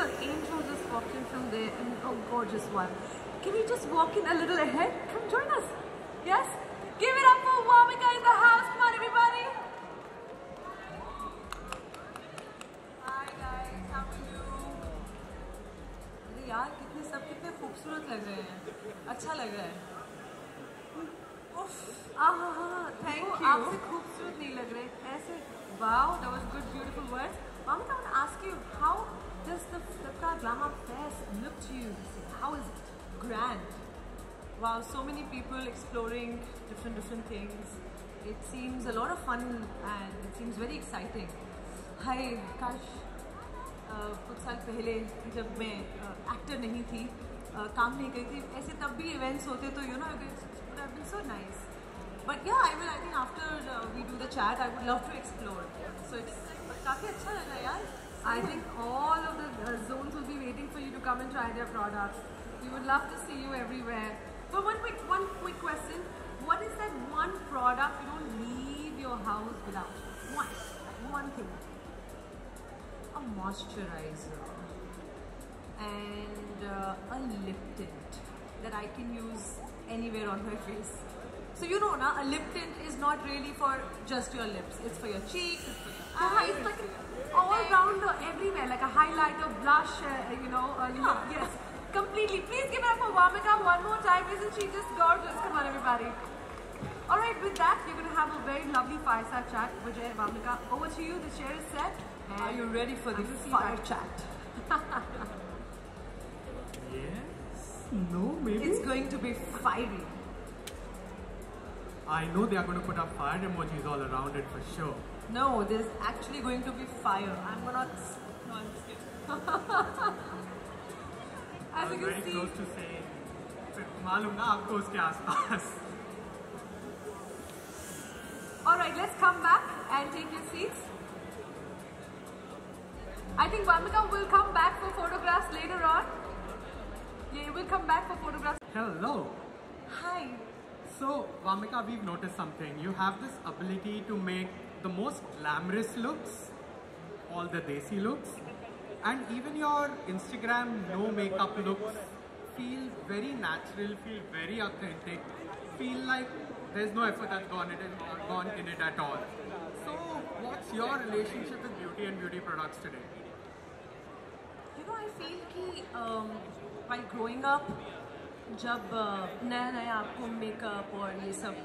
little angel just walked in from there, and oh, gorgeous one. Can you just walk in a little ahead? Come join us. Yes? Give it up for Vamika in the house. Come on, everybody. Hi guys, how are you? अरे यार कितने सब कितने खूबसूरत लग रहे हैं. अच्छा लग रहा है. Thank you. आपसे खूबसूरत नहीं लग रहे ऐसे. Wow, that was good, beautiful words. Vamika, I want to ask you, how does the Flipkart Glamour Fest look to you? How is it? Grand. Wow, so many people exploring different things. It seems a lot of fun and it seems very exciting. Hi, काश कुछ साल पहले जब मैं actor नहीं थी, काम नहीं करती थी, ऐसे तब भी इवेंट्स होते तो you know it would have been so nice. But yeah, I think after we do the chat, I would love to explore. So it's काफी अच्छा लगा यार. I think all of the zones will be waiting for you to come and try their products. We would love to see you everywhere. But one quick question: what is that one product you don't leave your house without? One thing. A moisturizer and a lip tint that I can use anywhere on my face. So you know, na, a lip tint is not really for just your lips. It's for your cheeks, it's for your eyes. It's like all-rounder everywhere, like a highlighter, blush, yes, completely. Please give it up for Vamika one more time. Isn't she just gorgeous? Come on, everybody. All right, with that, you're going to have a very lovely fireside chat. Vijay and Vamika, over to you. The chair is set. Are you ready for the fire chat? Yes. No, maybe. It's going to be fiery. I know they are going to put up fire emojis all around it for sure. No, there's actually going to be fire. I'm gonna. No, I'm just kidding. As you can very see, close to saying, फिर मालूम ना आपको उसके आसपास. all right, let's come back and take your seats. I think Vamika will come back for photographs later on. Yeah, you will come back for photographs. Hello. Hi. So, Vamika, we've noticed something. You have this ability to make the most glamorous looks, all the desi looks, and even your Instagram no makeup looks feel very natural, feel very authentic, feel like there's no effort that's gone in it at all. So, what's your relationship with beauty and beauty products today? You know, I feel कि while growing up, जब नया आपको makeup और ये सब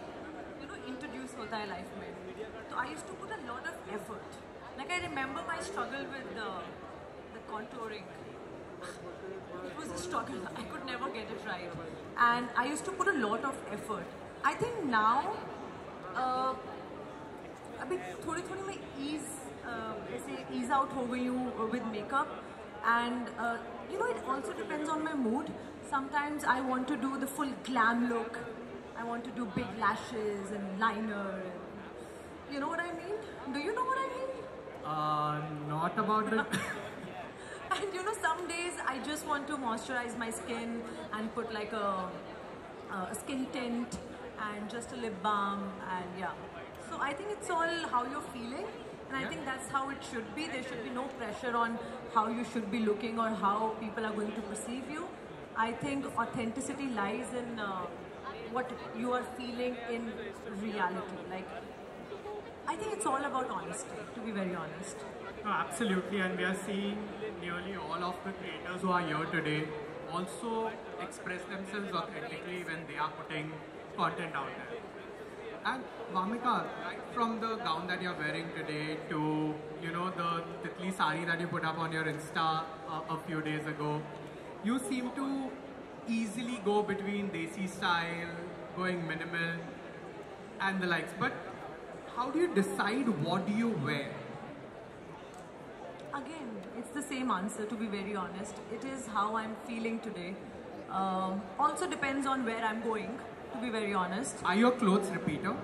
introduce होता है life में, तो I used to put a lot of effort. Like I remember my struggle with the contouring. It was a struggle. I could never get it right, and I used to put a lot of effort. I think now अभी थोड़ी मैं ease out हो गई हूँ with makeup, and it also depends on my mood. Sometimes I want to do the full glam look. I want to do big lashes and liner. And, you know what I mean? Do you know what I mean? Not about it. And some days I just want to moisturize my skin and put like a skin tint and just a lip balm, and yeah. So I think it's all how you're feeling, and I think that's how it should be. There should be no pressure on how you should be looking or how people are going to perceive you. I think authenticity lies in what you are feeling in reality. Like, I think it's all about honesty, to be very honest. No, absolutely, and we are seeing nearly all of the creators who are here today also express themselves authentically when they are putting content out there. And Vamika, right from the gown that you're wearing today to the Titli sari that you put up on your Insta a few days ago, you seem to easily go between desi style, going minimal, and the likes. But how do you decide what do you wear? Again, it's the same answer, to be very honest. It is how I'm feeling today. Also depends on where I'm going, to be very honest. Are your clothes repeater?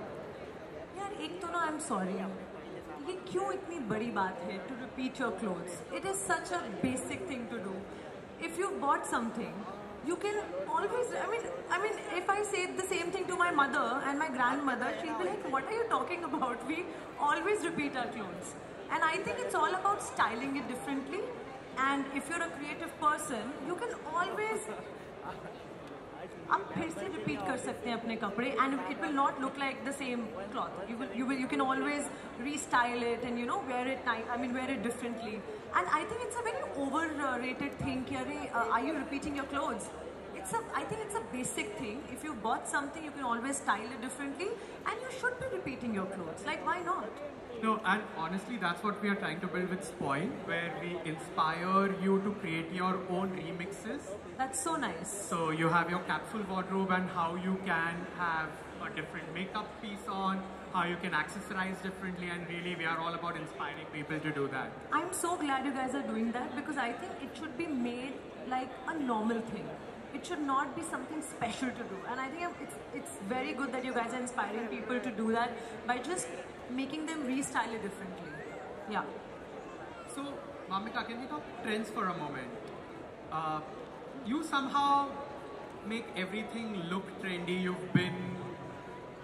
यार एक तो ना, I'm sorry, ये क्यों इतनी बड़ी बात है to repeat your clothes? It is such a basic thing to do. If you bought something, you can always, I mean, if I say the same thing to my mother and my grandmother, she'll be like, what are you talking about? We always repeat our clothes. And I think it's all about styling it differently. And if you're a creative person, you can always आप फिर से repeat कर सकते हैं अपने कपड़े and it will not look like the same cloth. You can always restyle it and wear it differently. And I think it's a very overrated thing कि अरे are you repeating your clothes? I think it's a basic thing. If you bought something, you can always style it differently, and you should be repeating your clothes. Like, why not? No, and honestly, that's what we are trying to build with Spoil, where we inspire you to create your own remixes. That's so nice. So you have your capsule wardrobe and how you can have a different makeup piece on, how you can accessorize differently, and really we are all about inspiring people to do that. I'm so glad you guys are doing that because I think it should be made like a normal thing. It should not be something special to do, and I think it's very good that you guys are inspiring people to do that by just making them restyle it differently. Yeah. So, Bhumika, can we talk trends for a moment? You somehow make everything look trendy. You've been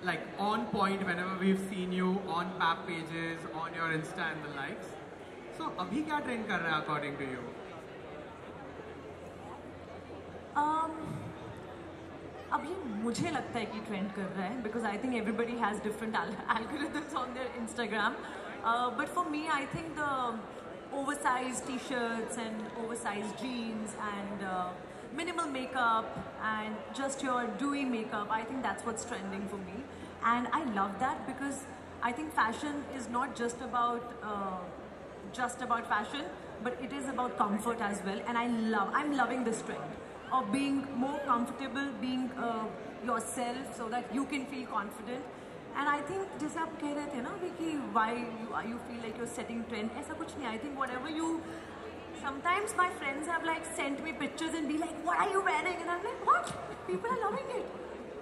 like on point whenever we've seen you on Pap pages, on your Insta and the likes. So, abhi kya trend kar raha hai according to you? अभी मुझे लगता है कि trend कर रहा है because I think everybody has different algorithms on their Instagram. But for me, I think the oversized t-shirts and oversized jeans and minimal makeup and just your dewy makeup, I think that's what's trending for me. And I love that because I think fashion is not just about fashion, but it is about comfort as well. And I'm loving this trend of being more comfortable, being yourself so that you can feel confident. And I think जैसे आप कह रहे थे ना कि why you feel like you're setting trend, ऐसा कुछ नहीं. I think whatever you, sometimes my friends have like sent me pictures and be like, what are you wearing? And I'm like, what? People are loving it.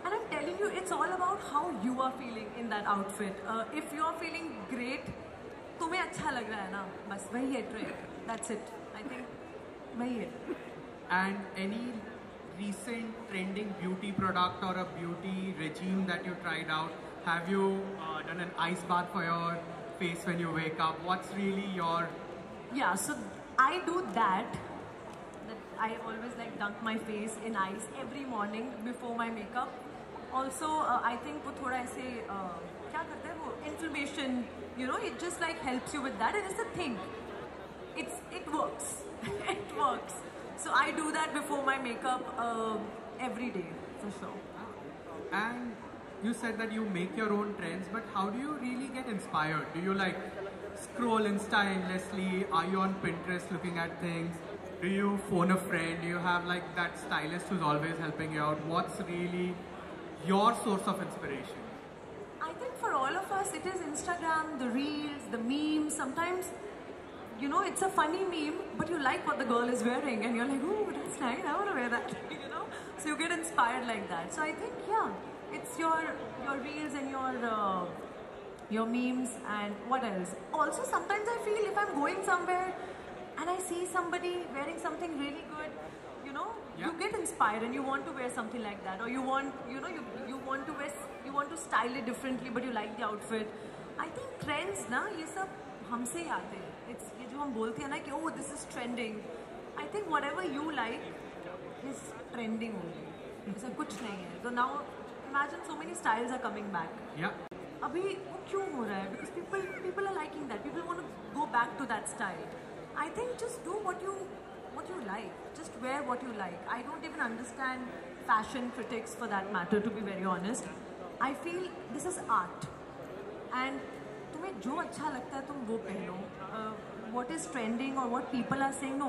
And I'm telling you, it's all about how you are feeling in that outfit. If you're feeling great, तुम्हें अच्छा लग रहा है ना, बस वही है trend. That's it. I think वही है. And any recent trending beauty product or a beauty regime that you tried out? Have you done an ice bath for your face when you wake up? What's really your... Yeah, so I do that. I always like dunk my face in ice every morning before my makeup. Also, I think वो थोड़ा ऐसे क्या करते हैं वो inflammation, it just like helps you with that, and it's a thing. It works. It works. So I do that before my makeup every day, for sure. And you said that you make your own trends, but how do you really get inspired? Do you like scroll Insta endlessly? Are you on Pinterest looking at things? Do you phone a friend? Do you have like that stylist who's always helping you out? What's really your source of inspiration? I think for all of us, it is Instagram, the reels, the memes. Sometimes, it's a funny meme, but you like what the girl is wearing and you're like, oh, that's nice, I want to wear that, So you get inspired like that. So I think, yeah, it's your reels and your memes and what else. Also, sometimes I feel if I'm going somewhere and I see somebody wearing something really good, you get inspired and you want to wear something like that, or you want, you want to style it differently, but you like the outfit. I think trends, ये सब हमसे ही आते हैं. It's ये जो हम बोलते हैं ना कि oh, this is trending. I think whatever you like is trending only. ऐसा कुछ नहीं है. So now imagine so many styles are coming back. Yeah. अभी वो क्यों हो रहा है? Because people are liking that. People want to go back to that style. I think just do what you like. Just wear what you like. I don't even understand fashion critics for that matter, to be very honest. I feel this is art. And तुम्हें जो अच्छा लगता है तुम वो पहनो. What is trending or what people are saying, no.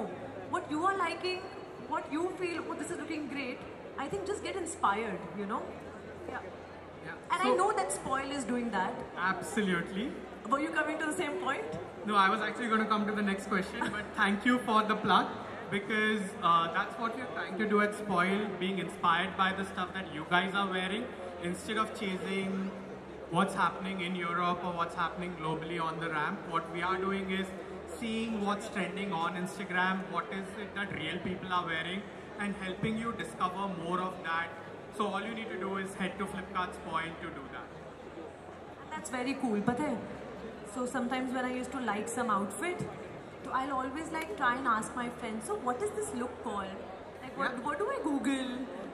What you are liking, what you feel, oh, this is looking great. I think just get inspired, Yeah. And so, I know that Spoil is doing that. Absolutely. Were you coming to the same point? No, I was actually going to come to the next question, but thank you for the plug, because that's what we're trying to do at Spoil, being inspired by the stuff that you guys are wearing, instead of chasing what's happening in Europe or what's happening globally on the ramp. What we are doing is seeing what's trending on Instagram, what is it that real people are wearing, and helping you discover more of that. So all you need to do is head to Flipkart Spoil to do that. And that's very cool, but so sometimes when I used to like some outfit, तो So I'll always like try and ask my friends, so what is this look called? Like what do I Google?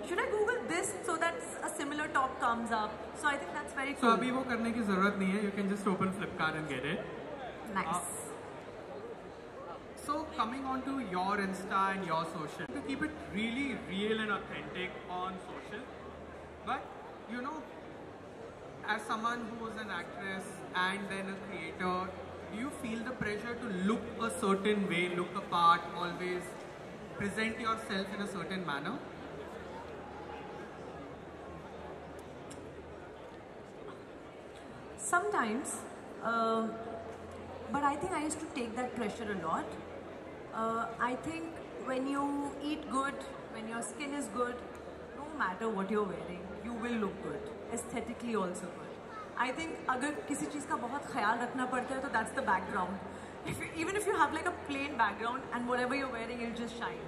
Should I Google this so that a similar top comes up? So I think that's very cool. So अभी वो करने की ज़रूरत नहीं है. You can just open Flipkart and get it. Nice. So coming on to your Insta and your social, to keep it really real and authentic on social, but you know, as someone who is an actress and then a creator, do you feel the pressure to look a certain way, look a part, always present yourself in a certain manner? Sometimes, but I think I used to take that pressure a lot. I think when you eat good, when your skin is good, no matter what you're wearing, you will look good. Aesthetically also good. I think अगर किसी चीज़ का बहुत ख्याल रखना पड़ता है तो that's the background. Even if you have like a plain background and whatever you're wearing, it'll just shine.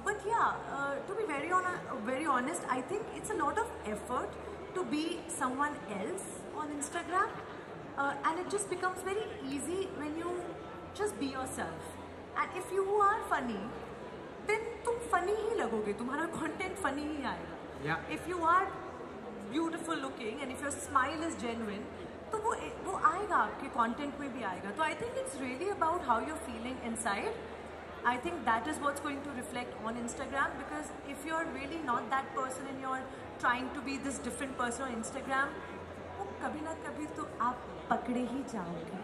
But yeah, to be very honest, I think it's a lot of effort to be someone else on Instagram, and it just becomes very easy when you just be yourself. And if you are funny, then तुम funny ही लगोगे, तुम्हारा content funny ही आएगा. Yeah. If you are beautiful looking and if your smile is genuine, तो वो आएगा आपके content में भी आएगा. So I think it's really about how you're feeling inside. I think that is what's going to reflect on Instagram, because if you're really not that person and you're trying to be this different person on Instagram, वो कभी ना कभी तो आप पकड़े ही जाओगे.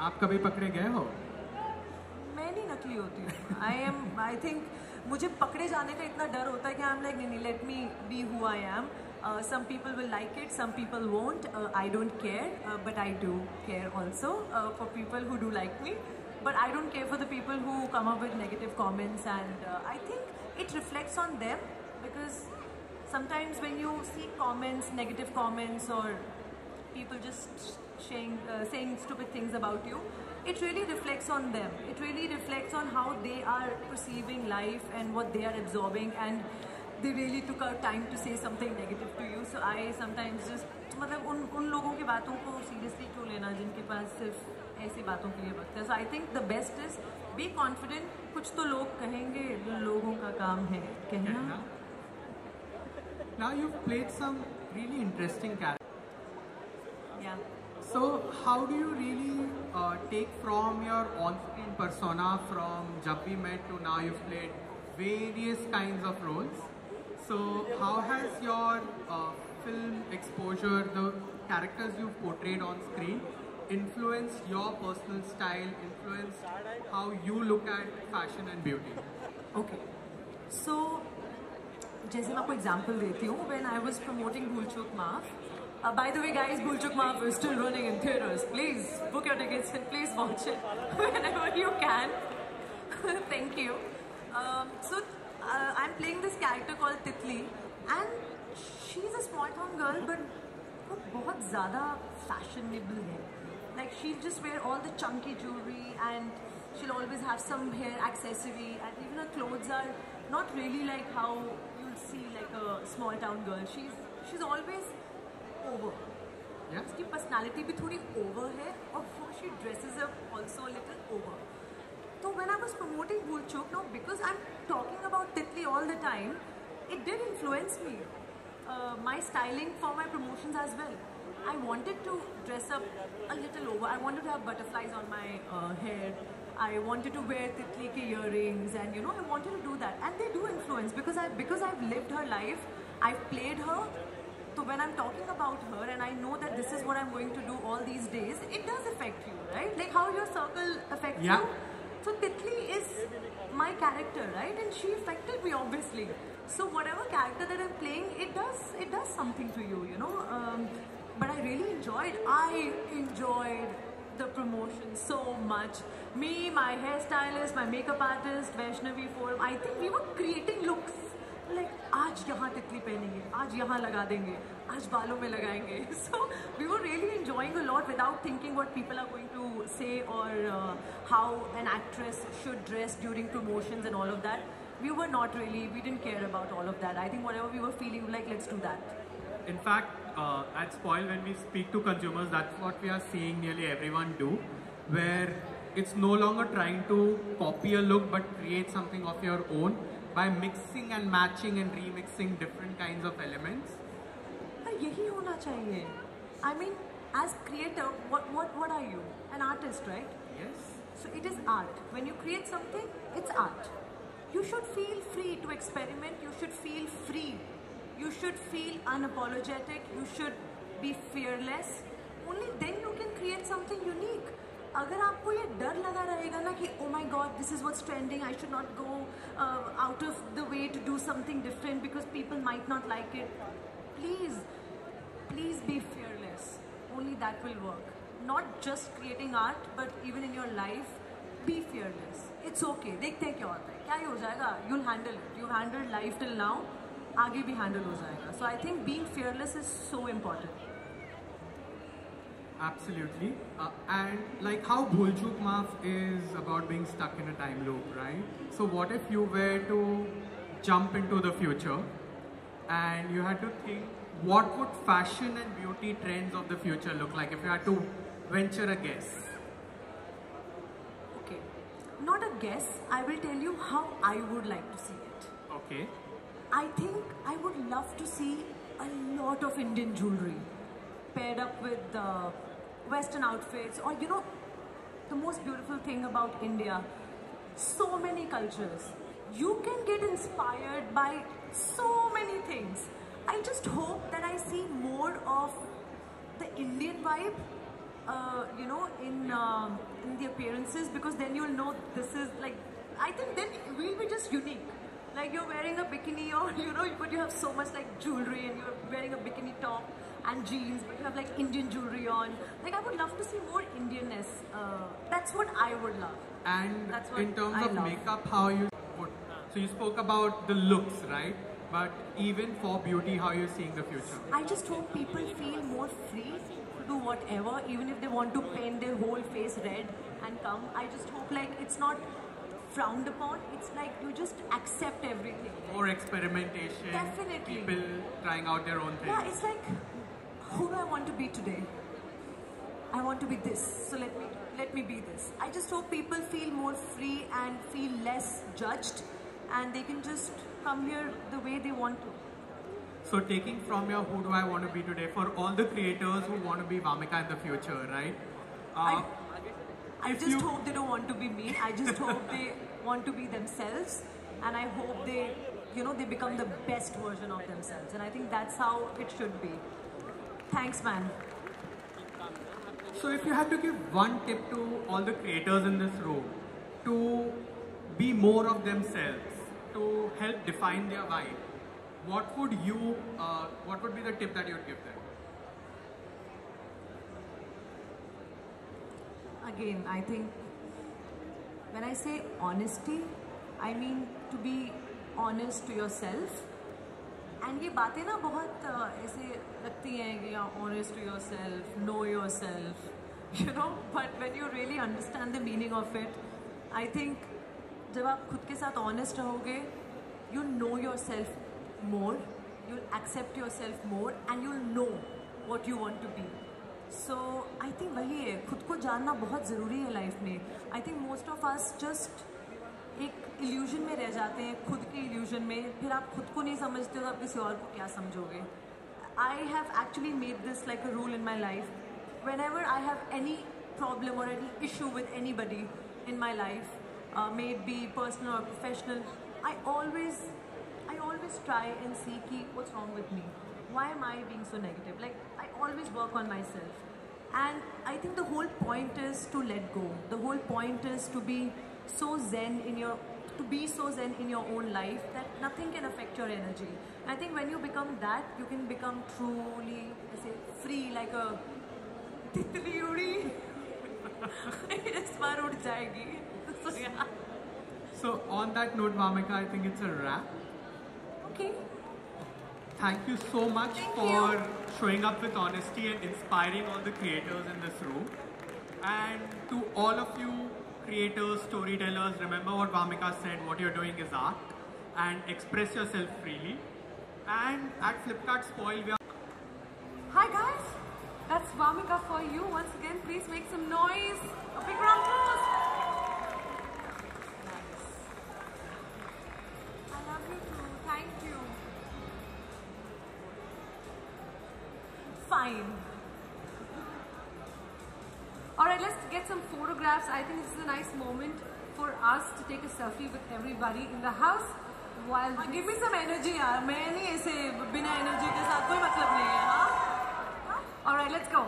आप कभी पकड़े गए हो? मैं नहीं नकली होती हूँ. I think मुझे पकड़े जाने का इतना डर होता है कि I'm like नहीं, let me be who I am. Some people will like it, some people won't. I don't care, but I do care also for people who do like me. But I don't care for the people who come up with negative comments, and I think it reflects on them, because sometimes when you see comments, negative comments, or people just saying stupid things about you, it really reflects on them. It really reflects on how they are perceiving life and what they are absorbing, and they really took out time to say something negative to you. So I sometimes just मतलब उन लोगों की बातों को seriously क्यों लेना जिनके पास सिर्फ ऐसी बातों के लिए वक्त है. So I think the best is be confident. कुछ तो लोग कहेंगे, लोगों का काम है कहना. Now you've played some really interesting characters. Yeah. So how do you really take from your on-screen persona from Jab We Met to now you've played various kinds of roles? So how has your film exposure, the characters you've portrayed on screen, influenced your personal style, influenced how you look at fashion and beauty? Okay. So जैसे मैं आपको example देती हूँ, when I was promoting Bhool Chuk Maaf. By the way, guys, Bhool Chuk Maaf is still running in theaters. Please book your tickets and please watch it whenever you can. Thank you. So I'm playing this character called Titli, and she's a small town girl, but वो बहुत ज़्यादा fashionable है. Like she'll just wear all the chunky jewelry, and she'll always have some hair accessory, and even her clothes are not really like how you'll see like a small town girl. She's always over. Yeah. उसकी personality भी थोड़ी over है, और she dresses up also a little over. So when I was promoting Bhool Chuk, now because I'm talking about Titli all the time, it did influence me. My styling for my promotions as well. I wanted to dress up a little over. I wanted to have butterflies on my hair. I wanted to wear Titli ke earrings, and I wanted to do that. And they do influence, because I've lived her life, I've played her. So when I'm talking about her and I know that this is what I'm going to do all these days, it does affect you, right? Like how your circle affects you. So Titli is my character, right? And she affected me, obviously. So whatever character that I'm playing, it does something to you, But I really enjoyed the promotion so much. Me, my hairstylist, my makeup artist, Vaishnavi Forum, I think we were creating looks. Like, आज यहाँ तितली पहनेंगे, आज यहाँ लगा देंगे, आज बालों में लगाएंगे. So we were really enjoying a lot without thinking what people are going to say, or how an actress should dress during promotions and all of that. We didn't care about all of that. I think whatever we were feeling, like, let's do that. In fact, at Spoil, when we speak to consumers, that's what we are seeing nearly everyone do. where it's no longer trying to copy a look but create something of your own by mixing and matching and remixing different kinds of elements. यही होना चाहिए. I mean, as creator, what are you? An artist, right? Yes. So it is art. When you create something, it's art. You should feel free to experiment. You should feel free. You should feel unapologetic. You should be fearless. Only then you can create something unique. अगर आपको ये डर लगा रहेगा ना कि oh my God, this is what's trending, I should not go out of the way to do something different because people might not like it. Please be fearless. Only that will work. Not just creating art, but even in your life, be fearless. It's okay. देखते हैं क्या होता है. क्या ही हो जाएगा? You'll handle it. You've handled life till now. आगे भी handle हो जाएगा. So I think being fearless is so important. Absolutely. And like how Bhul Chuk Maaf is about being stuck in a time loop, right? So what if you were to jump into the future and you had to think what would fashion and beauty trends of the future look like if you had to venture a guess? Okay. Not a guess. I will tell you how I would like to see it. Okay. I think I would love to see a lot of Indian jewelry paired up with Western outfits, or you know, the most beautiful thing about India, so many cultures. You can get inspired by so many things. I just hope that I see more of the Indian vibe, you know, in the appearances, because then you'll know this is like, I think then we'll be just unique. Like you're wearing a bikini, or you know, but you have so much like jewelry, and you're wearing a bikini top and jeans, but you have like Indian jewelry on. Like I would love to see more Indianness. That's what I would love. And that's what in terms I of love. makeup, how you would, so you spoke about the looks, right? But even for beauty, how you're seeing the future? I just hope people feel more free to do whatever, even if they want to paint their whole face red and come. I just hope like it's not frowned upon. It's like you just accept everything. More experimentation. Definitely. People trying out their own things. Yeah, it's like, who do I want to be today? I want to be this, so let me be this. I just hope people feel more free and feel less judged, and they can just come here the way they want to. So taking from your who do I want to be today, for all the creators who want to be Vamika in the future, right? I just hope they don't want to be me. I just hope they want to be themselves, and I hope they, you know, they become the best version of themselves. And I think that's how it should be. Thanks, man. So if you had to give one tip to all the creators in this room to be more of themselves, to help define their vibe, what would be the tip that you would give them? Again, I think when I say honesty, I mean to be honest to yourself. And ये बातें ना बहुत ऐसे लगती हैं कि honest to yourself, know yourself, you know. But when you really understand the meaning of it, I think जब आप खुद के साथ honest रहोगे, you'll know yourself more, you'll accept yourself more, and you'll know what you want to be. So I think वही है, खुद को जानना बहुत ज़रूरी है लाइफ में. I think most of us just एक इल्यूजन में रह जाते हैं, खुद के इल्यूजन में. फिर आप खुद को नहीं समझते हो तो आप किसी और को क्या समझोगे. I have actually made this like a rule in my life. Whenever I have any problem or any issue with anybody in my life, may it be personal or professional, I always try and see ki what's wrong with me. Why am I being so negative? Like I always work on myself. And I think the whole point is to let go. The whole point is to be so zen in your own life that nothing can affect your energy. I think when you become that, you can become truly, I say, free, like a titli udi. Is baar ud jayegi. So yeah. So on that note, Vamika, I think it's a wrap. Okay. Thank you so much for showing up with honesty and inspiring all the creators in this room. And to all of you creators, storytellers, remember what Vamika said, what you're doing is art, and express yourself freely. And at Flipkart Spoil, we are... Hi guys, that's Vamika for you. Once again, please make some noise. A big shine. Alright, let's get some photographs. I think this is a nice moment for us to take a selfie with everybody in the house. While give me some energy यार, मैं नहीं ऐसे बिना energy के साथ कोई मतलब नहीं है, हाँ? Alright, let's go.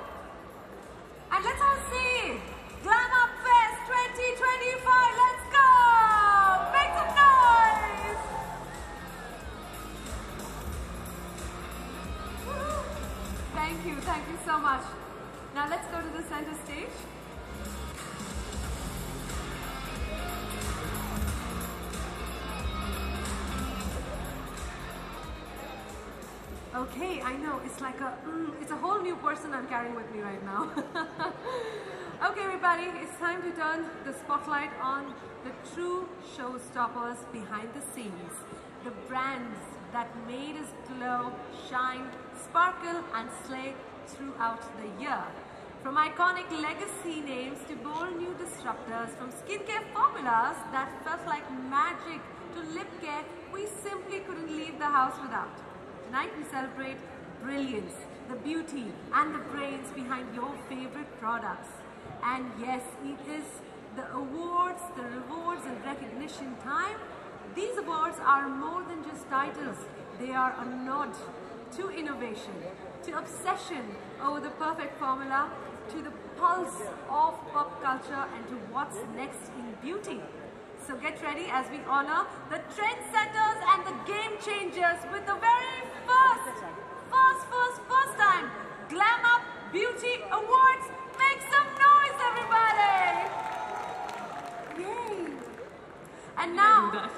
And let's all see Glam Up Fest 2025. Let's go! Make some noise! Thank you so much. Now let's go to the center stage. Okay, I know, it's like it's a whole new person I'm carrying with me right now. Okay everybody, it's time to turn the spotlight on the true showstoppers behind the scenes. The brands that made us glow, shine, sparkle and slay throughout the year. From iconic legacy names to bold new disruptors, from skincare formulas that felt like magic to lip care we simply couldn't leave the house without. Tonight we celebrate brilliance, the beauty and the brains behind your favorite products. And yes, it is the awards, the rewards and recognition time. These awards are more than just titles. They are a nod to innovation, to obsession over the perfect formula, to the pulse of pop culture and to what's next in beauty. So get ready as we honor the trendsetters and the game changers with the very first time Glam Up Beauty Awards. Make some noise, everybody! Yay! And now,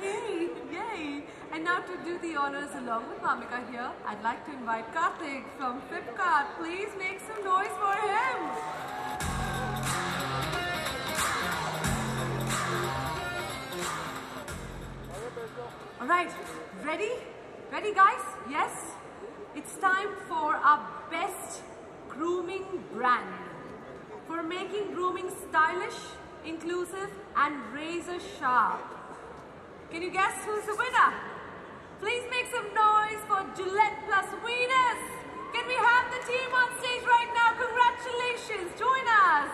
yay! And now to do the honors along with Bhamika here, I'd like to invite Karthik from Flipkart. Please make some noise for him. Alright, ready? Ready guys? Yes? It's time for our best grooming brand. For making grooming stylish, inclusive and razor sharp. Can you guess who's the winner? Please make some noise for Gillette Plus Venus. Can we have the team on stage right now? Congratulations, join us.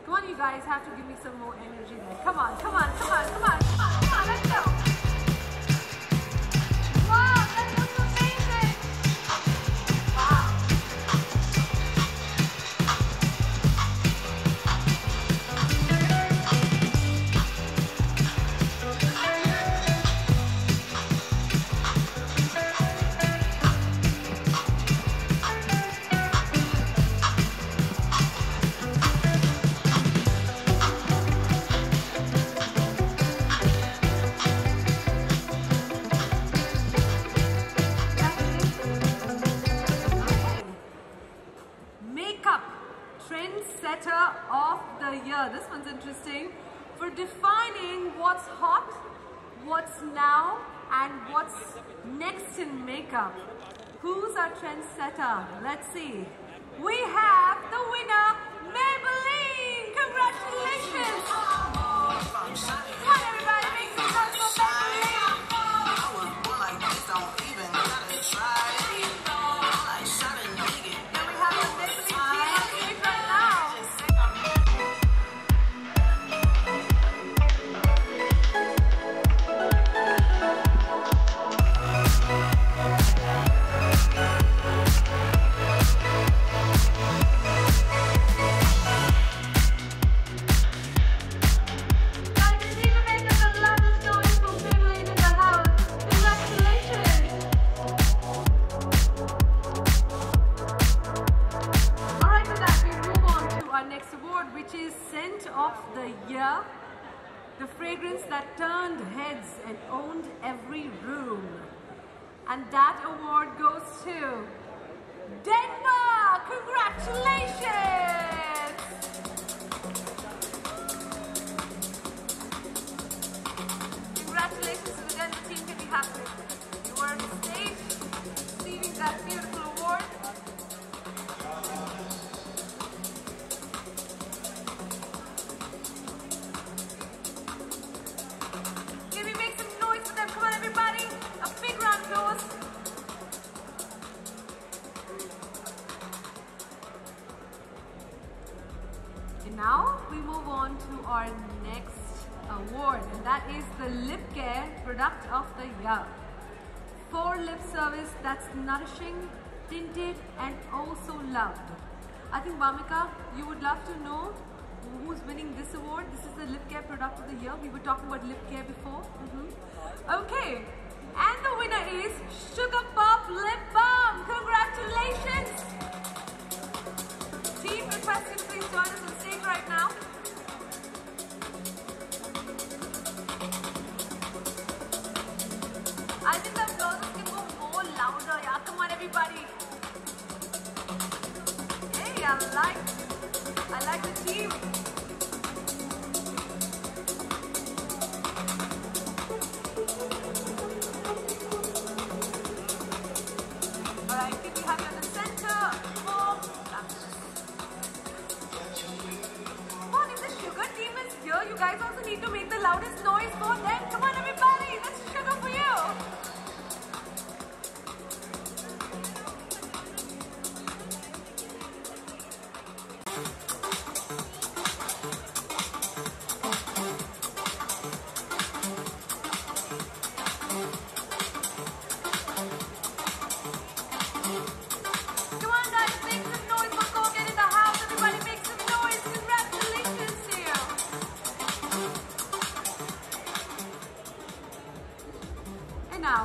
Come on, you guys have to give me some more energy there. Come on, come on, come on, come on, come on, come on, let's go. Wow, that was amazing. Wow. Trendsetter of the year. This one's interesting. For defining what's hot, what's now, and what's next in makeup. Who's our trendsetter? Let's see. We have the winner, Maybelline! Congratulations! Come on everybody, make some noise for Maybelline! Then we have the Maybelline team on stage right now. Of the year, the fragrance that turned heads and owned every room. And that award goes to Denmark! Congratulations! Congratulations to the Denmark team. Can be happy. You were on the stage receiving that beautiful award. Come on everybody, a big round of applause. Now we move on to our next award, and that is the Lip Care Product of the Year. For lip service that's nourishing, tinted, and also loved. I think Bhamika, you would love to know who's winning this award. This is the Lip Care Product of the Year. We were talking about lip care before. Okay, and the winner is Sugar Pop Lip Balm. Congratulations! Team, request you to please join us on stage right now. I think the applause can go more louder. Yeah, come on, everybody. Hey, I like the team. Alright, can we have you in the center? Come on, if the sugar team is here, you guys also need to make the loudest noise for them. Come on, everybody, that's sugar for you. Come on, guys, make some noise for Colgate in the house. Everybody make some noise. Congratulations to you. And now,